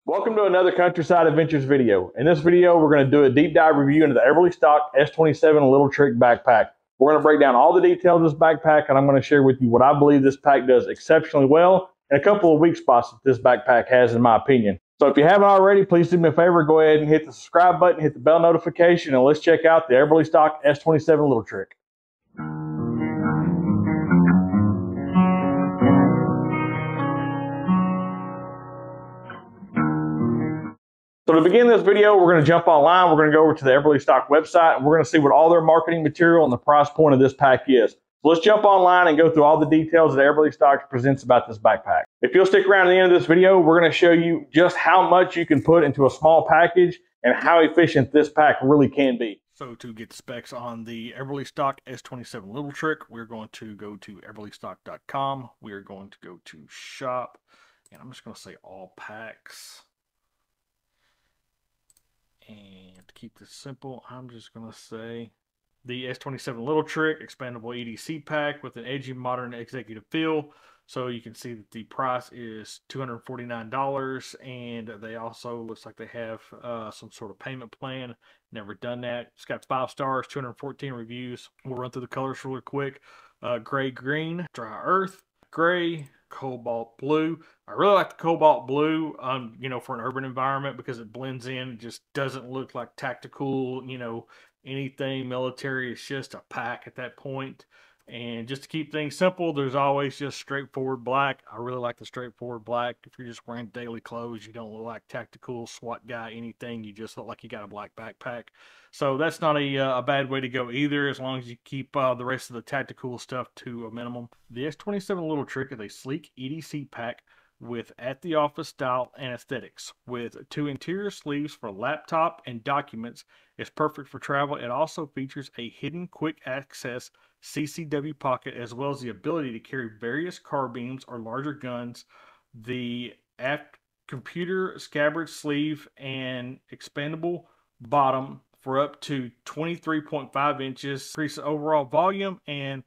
Welcome to another Countryside Adventures video. In this video, we're going to do a deep dive review into the Eberlestock S27 Little Trick backpack. We're going to break down all the details of this backpack, and I'm going to share with you what I believe this pack does exceptionally well and a couple of weak spots that this backpack has, in my opinion. So if you haven't already, please do me a favor, go ahead and hit the subscribe button, hit the bell notification, and let's check out the Eberlestock S27 Little Trick. So to begin this video, we're going to jump online. We're going to go over to the Eberlestock website, and we're going to see what all their marketing material and the price point of this pack is. So let's jump online and go through all the details that Eberlestock presents about this backpack. If you'll stick around to the end of this video, we're going to show you just how much you can put into a small package and how efficient this pack really can be. So to get specs on the Eberlestock S27 Little Trick, we're going to go to eberlestock.com. We're going to go to shop, and I'm just going to say all packs. And to keep this simple, I'm just going to say the S27 Little Trick expandable EDC pack with an edgy modern executive feel. So you can see that the price is $249, and they also looks like they have some sort of payment plan. Never done that. It's got 5 stars, 214 reviews. We'll run through the colors really quick. Gray green, dry earth, gray, cobalt blue. I really like the cobalt blue, for an urban environment because it blends in. It just doesn't look like tactical, anything military. It's just a pack at that point. And just to keep things simple, there's always just straightforward black. I really like the straightforward black. If you're just wearing daily clothes, you don't look like tactical, SWAT guy, anything. You just look like you got a black backpack. So that's not a bad way to go either, as long as you keep the rest of the tactical stuff to a minimum. The S27 Little Trick is a sleek EDC pack with at-the-office style and aesthetics. With 2 interior sleeves for laptop and documents, it's perfect for travel. It also features a hidden quick access CCW pocket, as well as the ability to carry various carbines or larger guns. The aft computer scabbard sleeve and expandable bottom for up to 23.5 inches. Increase the overall volume and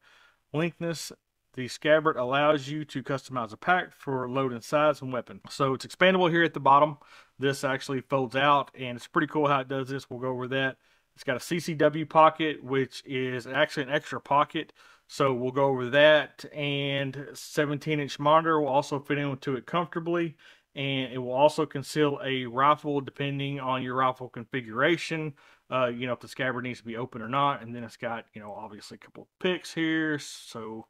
lengthness. The scabbard allows you to customize a pack for load and size and weapon. So it's expandable here at the bottom. This actually folds out, and it's pretty cool how it does this. We'll go over that. It's got a CCW pocket, which is actually an extra pocket. So we'll go over that. And 17-inch monitor will also fit into it comfortably. And it will also conceal a rifle depending on your rifle configuration. If the scabbard needs to be open or not. And then it's got, obviously a couple of picks here. So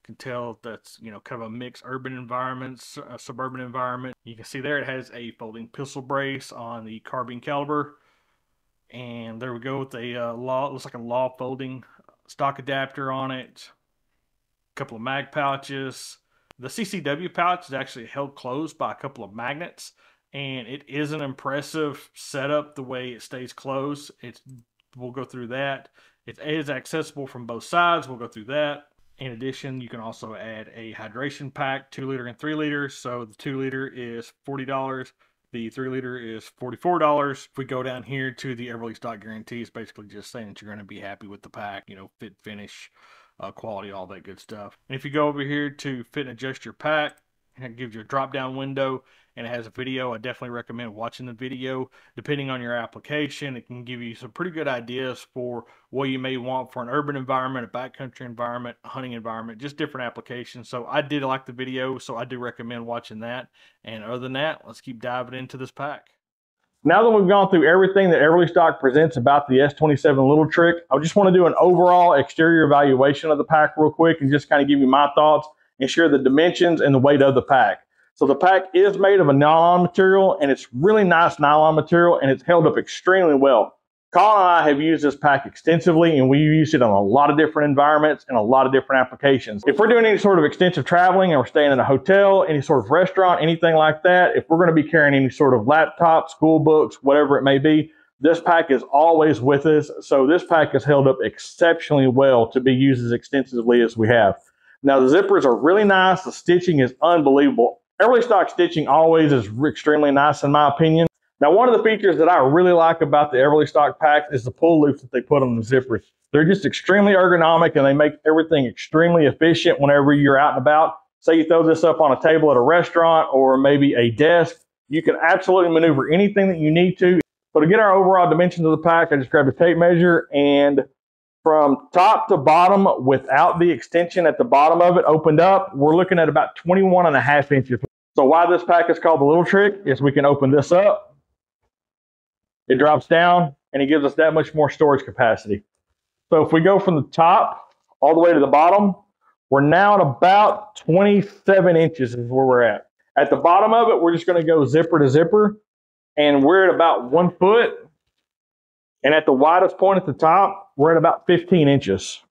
can tell that's kind of a mixed urban environment, suburban environment. You can see there it has a folding pistol brace on the carbine caliber, and there we go with a looks like a law folding stock adapter on it. A couple of mag pouches. The CCW pouch is actually held closed by a couple of magnets, and it is an impressive setup the way it stays closed. We'll go through that. It is accessible from both sides. We'll go through that. In addition, you can also add a hydration pack, 2 liter and 3 liters. So the 2 liter is $40. The 3 liter is $44. If we go down here to the Eberlestock guarantee, it's basically just saying that you're going to be happy with the pack, fit, finish, quality, all that good stuff. And if you go over here to fit and adjust your pack, it gives you a drop down window, and it has a video. I definitely recommend watching the video. Depending on your application, it can give you some pretty good ideas for what you may want for an urban environment, a backcountry environment, a hunting environment, just different applications. So I did like the video, so I do recommend watching that. And other than that, let's keep diving into this pack. Now that we've gone through everything that Eberlestock presents about the S27 Little Trick, I just want to do an overall exterior evaluation of the pack real quick and just kind of give you my thoughts and share the dimensions and the weight of the pack. So the pack is made of a nylon material, and it's really nice nylon material, and it's held up extremely well. Colin and I have used this pack extensively, and we use it in a lot of different environments and a lot of different applications. If we're doing any sort of extensive traveling and we're staying in a hotel, any sort of restaurant, anything like that, if we're going to be carrying any sort of laptop, school books, whatever it may be, this pack is always with us. So this pack has held up exceptionally well to be used as extensively as we have. Now, the zippers are really nice. The stitching is unbelievable. Eberlestock stitching always is extremely nice in my opinion. Now, one of the features that I really like about the Eberlestock packs is the pull loops that they put on the zippers. They're just extremely ergonomic, and they make everything extremely efficient whenever you're out and about. Say you throw this up on a table at a restaurant or maybe a desk, You can absolutely maneuver anything that you need to. So to get our overall dimensions of the pack, I just grabbed a tape measure, and from top to bottom, without the extension at the bottom of it opened up, we're looking at about 21.5 inches. So why this pack is called the Little Trick is we can open this up, it drops down, and it gives us that much more storage capacity. So if we go from the top all the way to the bottom, we're now at about 27 inches is where we're at. At the bottom of it, we're just going to go zipper to zipper, and we're at about 1 foot. And at the widest point at the top, we're at about 15 inches.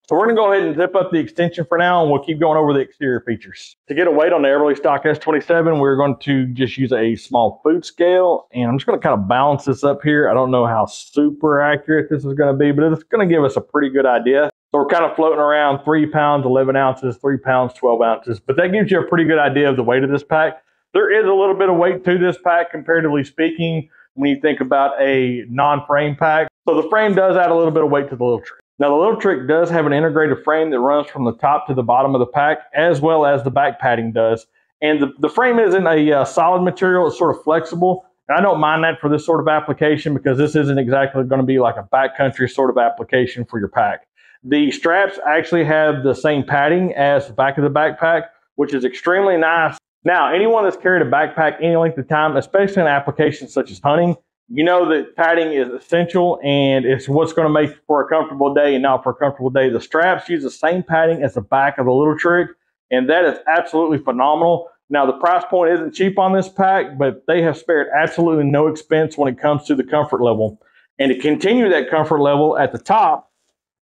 So we're going to go ahead and zip up the extension for now, and we'll keep going over the exterior features. To get a weight on the Eberlestock S27, we're going to just use a small food scale, and I'm just going to kind of balance this up here. I don't know how super accurate this is going to be, but it's going to give us a pretty good idea. So we're kind of floating around 3 pounds, 11 ounces, 3 pounds, 12 ounces, but that gives you a pretty good idea of the weight of this pack. There is a little bit of weight to this pack, comparatively speaking, when you think about a non-frame pack. So the frame does add a little bit of weight to the Little Trick. Now, the Little Trick does have an integrated frame that runs from the top to the bottom of the pack, as well as the back padding does. And the frame isn't a solid material. It's sort of flexible. And I don't mind that for this sort of application because this isn't exactly going to be like a backcountry sort of application for your pack. The straps actually have the same padding as the back of the backpack, which is extremely nice. Now, anyone that's carried a backpack any length of time, especially in applications such as hunting, you know that padding is essential, and it's what's going to make for a comfortable day and not for a comfortable day. The straps use the same padding as the back of the Little Trick, and that is absolutely phenomenal. Now, the price point isn't cheap on this pack, but they have spared absolutely no expense when it comes to the comfort level. And to continue that comfort level at the top,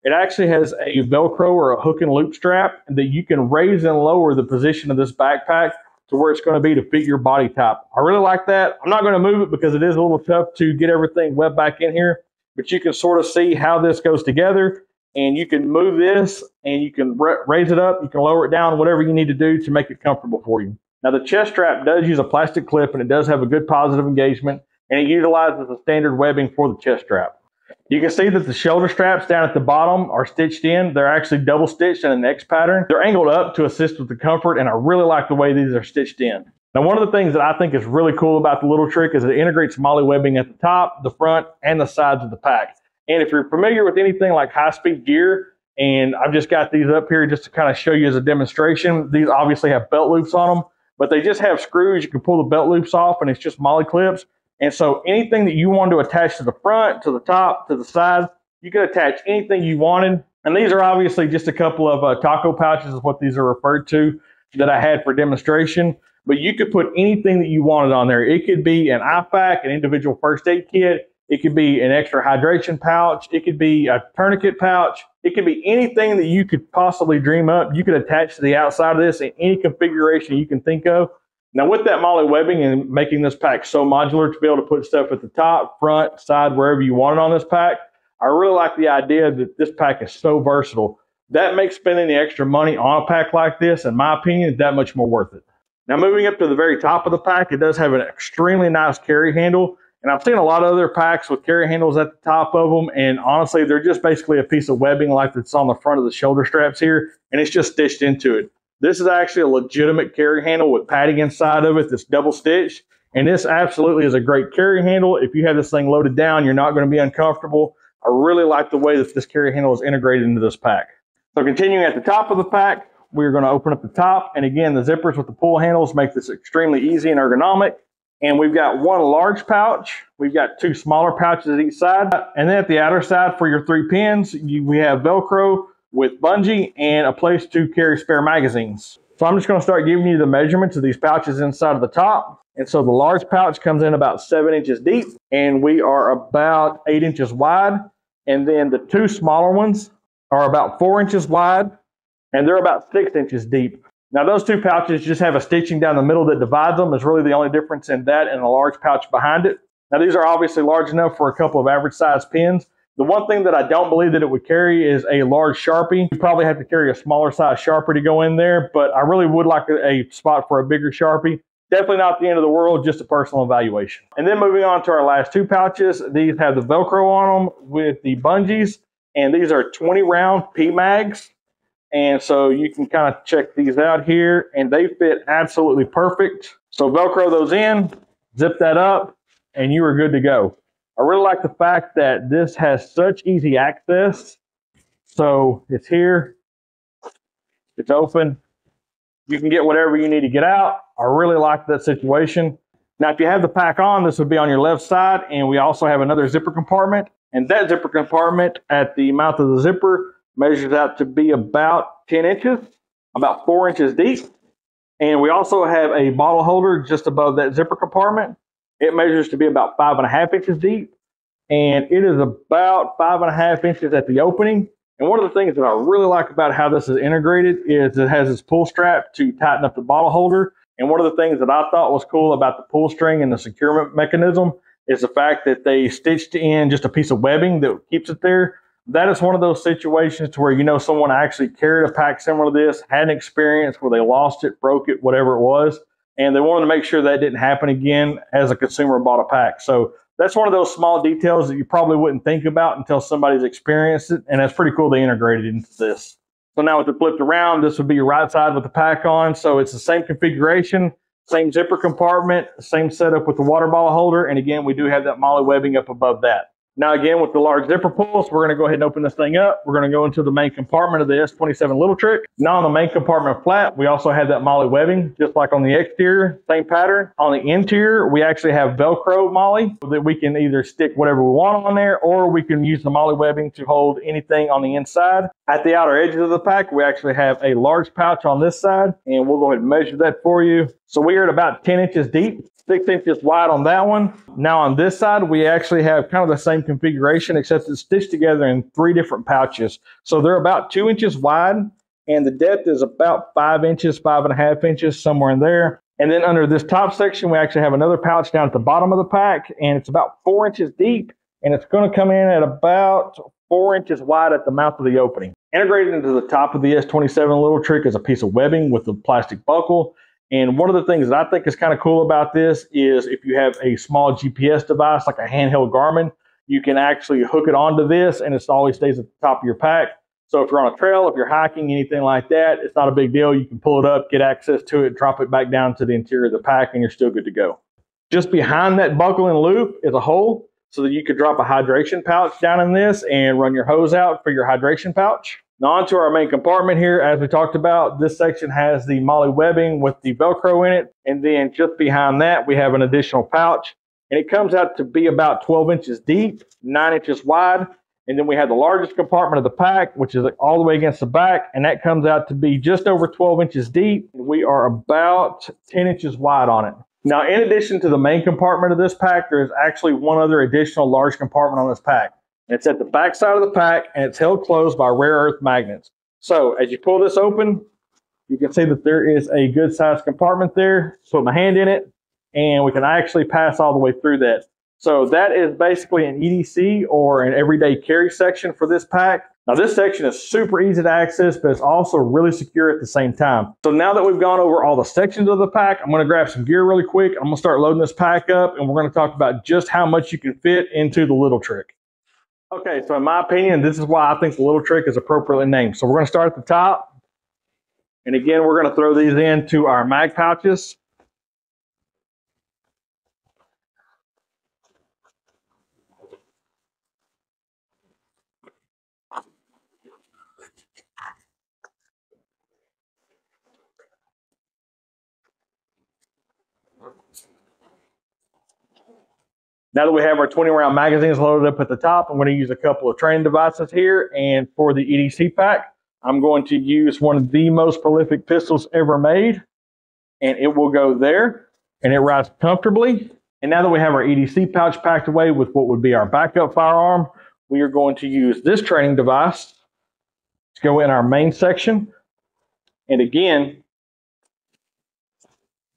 it actually has a Velcro or a hook and loop strap that you can raise and lower the position of this backpack to where it's going to be to fit your body type. I really like that. I'm not going to move it because it is a little tough to get everything webbed back in here, but you can sort of see how this goes together, and you can move this and you can raise it up, you can lower it down, whatever you need to do to make it comfortable for you. Now, the chest strap does use a plastic clip, and it does have a good positive engagement, and it utilizes the standard webbing for the chest strap. You can see that the shoulder straps down at the bottom are stitched in. They're actually double stitched in an X pattern. They're angled up to assist with the comfort, and I really like the way these are stitched in. Now, one of the things that I think is really cool about the Little Trick is it integrates MOLLE webbing at the top, the front, and the sides of the pack. And if you're familiar with anything like high-speed gear, and I've just got these up here just to kind of show you as a demonstration, these obviously have belt loops on them, but they just have screws. You can pull the belt loops off, and it's just MOLLE clips. And so anything that you want to attach to the front, to the top, to the side, you can attach anything you wanted. And these are obviously just a couple of taco pouches is what these are referred to that I had for demonstration. But you could put anything that you wanted on there. It could be an IFAK, an individual first aid kit. It could be an extra hydration pouch. It could be a tourniquet pouch. It could be anything that you could possibly dream up. You could attach to the outside of this in any configuration you can think of. Now, with that MOLLE webbing and making this pack so modular to be able to put stuff at the top, front, side, wherever you want it on this pack, I really like the idea that this pack is so versatile. That makes spending the extra money on a pack like this, in my opinion, that much more worth it. Now, moving up to the very top of the pack, it does have an extremely nice carry handle. And I've seen a lot of other packs with carry handles at the top of them. And honestly, they're just basically a piece of webbing like that's on the front of the shoulder straps here. And it's just stitched into it. This is actually a legitimate carry handle with padding inside of it that's double stitched. And this absolutely is a great carry handle. If you have this thing loaded down, you're not going to be uncomfortable. I really like the way that this carry handle is integrated into this pack. So continuing at the top of the pack, we're going to open up the top. And again, the zippers with the pull handles make this extremely easy and ergonomic. And we've got one large pouch. We've got two smaller pouches at each side. And then at the outer side for your 3 pins, we have Velcro with bungee and a place to carry spare magazines. So I'm just going to start giving you the measurements of these pouches inside of the top. And so the large pouch comes in about 7 inches deep, and we are about 8 inches wide. And then the two smaller ones are about 4 inches wide, and they're about 6 inches deep. Now, those two pouches just have a stitching down the middle that divides them. Is really the only difference in that and a large pouch behind it. Now, these are obviously large enough for a couple of average size pins. The one thing that I don't believe that it would carry is a large Sharpie. You probably have to carry a smaller size Sharpie to go in there, but I really would like a spot for a bigger Sharpie. Definitely not the end of the world, just a personal evaluation. And then moving on to our last two pouches, these have the Velcro on them with the bungees, and these are 20 round P-mags. And so you can kind of check these out here, and they fit absolutely perfect. So Velcro those in, zip that up, and you are good to go. I really like the fact that this has such easy access. So it's here, it's open. You can get whatever you need to get out. I really like that situation. Now, if you have the pack on, this would be on your left side, and we also have another zipper compartment. And that zipper compartment at the mouth of the zipper measures out to be about 10 inches, about 4 inches deep. And we also have a bottle holder just above that zipper compartment. It measures to be about 5.5 inches deep, and it is about 5.5 inches at the opening. And one of the things that I really like about how this is integrated is it has this pull strap to tighten up the bottle holder. And one of the things that I thought was cool about the pull string and the securement mechanism is the fact that they stitched in just a piece of webbing that keeps it there. That is one of those situations to where you know someone actually carried a pack similar to this, had an experience where they lost it, broke it, whatever it was, and they wanted to make sure that didn't happen again as a consumer bought a pack. So that's one of those small details that you probably wouldn't think about until somebody's experienced it, and that's pretty cool they integrated into this. So now with it flipped around, this would be your right side with the pack on. So it's the same configuration, same zipper compartment, same setup with the water bottle holder, and again, we do have that MOLLE webbing up above that. Now again, with the large zipper pulls, we're going to go ahead and open this thing up. We're going to go into the main compartment of the S27 Little Trick. Now on the main compartment flat, we also have that MOLLE webbing, just like on the exterior, same pattern. On the interior, we actually have Velcro MOLLE that we can either stick whatever we want on there, or we can use the MOLLE webbing to hold anything on the inside. At the outer edges of the pack, we actually have a large pouch on this side, and we'll go ahead and measure that for you. So we are at about 10 inches deep. 6 inches wide on that one. Now on this side, we actually have kind of the same configuration, except it's stitched together in 3 different pouches. So they're about 2 inches wide, and the depth is about 5 inches, 5.5 inches, somewhere in there. And then under this top section, we actually have another pouch down at the bottom of the pack, and it's about 4 inches deep, and it's going to come in at about 4 inches wide at the mouth of the opening. Integrated into the top of the S27 Little Trick is a piece of webbing with a plastic buckle. And one of the things that I think is kind of cool about this is if you have a small GPS device, like a handheld Garmin, you can actually hook it onto this and it always stays at the top of your pack. So if you're on a trail, if you're hiking, anything like that, it's not a big deal. You can pull it up, get access to it, drop it back down to the interior of the pack, and you're still good to go. Just behind that buckle and loop is a hole so that you could drop a hydration pouch down in this and run your hose out for your hydration pouch. Now onto our main compartment here. As we talked about, this section has the MOLLE webbing with the Velcro in it. And then just behind that, we have an additional pouch. And it comes out to be about 12 inches deep, 9 inches wide. And then we have the largest compartment of the pack, which is all the way against the back. And that comes out to be just over 12 inches deep. We are about 10 inches wide on it. Now, in addition to the main compartment of this pack, there's actually one other additional large compartment on this pack. It's at the back side of the pack, and it's held closed by rare earth magnets. So as you pull this open, you can see that there is a good sized compartment there. Put my hand in it, and we can actually pass all the way through that. So that is basically an EDC or an everyday carry section for this pack. Now this section is super easy to access, but it's also really secure at the same time. So now that we've gone over all the sections of the pack, I'm going to grab some gear really quick. I'm going to start loading this pack up, and we're going to talk about just how much you can fit into the Little Trick. Okay, so in my opinion, this is why I think the Little Trick is appropriately named. So we're going to start at the top. And again, we're going to throw these into our mag pouches. Now that we have our 20-round magazines loaded up at the top, I'm going to use a couple of training devices here. And for the EDC pack, I'm going to use one of the most prolific pistols ever made. And it will go there, and it rides comfortably. And now that we have our EDC pouch packed away with what would be our backup firearm, we are going to use this training device to go in our main section. And again,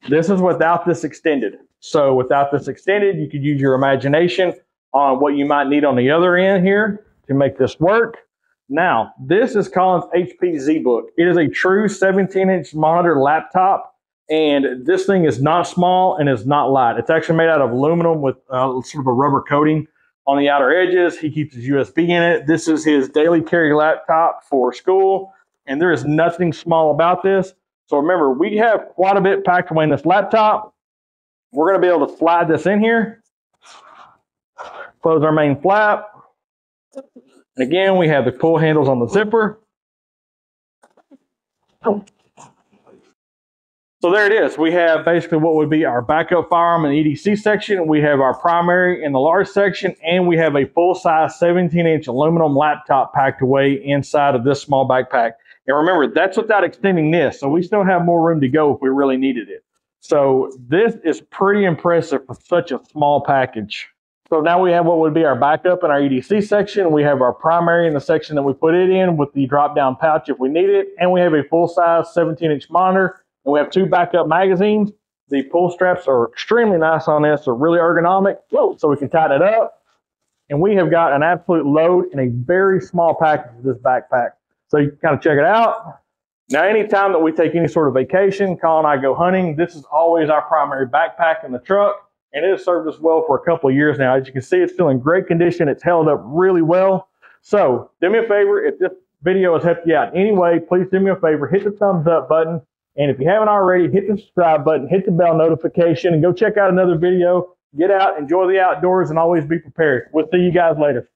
this is without this extended. So without this extended, you could use your imagination on what you might need on the other end here to make this work. Now, this is Colin's HP ZBook. It is a true 17-inch monitor laptop, and this thing is not small and is not light. It's actually made out of aluminum with sort of a rubber coating on the outer edges. He keeps his USB in it. This is his daily carry laptop for school, and there is nothing small about this. So remember, we have quite a bit packed away in this laptop. We're going to be able to slide this in here, close our main flap. And again, we have the pull handles on the zipper. So there it is. We have basically what would be our backup firearm and EDC section. We have our primary in the large section, and we have a full-size 17-inch aluminum laptop packed away inside of this small backpack. And remember, that's without extending this, so we still have more room to go if we really needed it. So this is pretty impressive for such a small package. So now we have what would be our backup in our EDC section. We have our primary in the section that we put it in with the drop-down pouch if we need it, and we have a full-size 17-inch monitor. And we have 2 backup magazines. The pull straps are extremely nice on this. They're really ergonomic, so we can tighten it up. And we have got an absolute load in a very small package of this backpack. So you can kind of check it out. Now, anytime that we take any sort of vacation, Colin and I go hunting, this is always our primary backpack in the truck. And it has served us well for a couple of years now. As you can see, it's still in great condition. It's held up really well. So do me a favor, if this video has helped you out in any way, please do me a favor, hit the thumbs up button. And if you haven't already, hit the subscribe button, hit the bell notification, and go check out another video. Get out, enjoy the outdoors, and always be prepared. We'll see you guys later.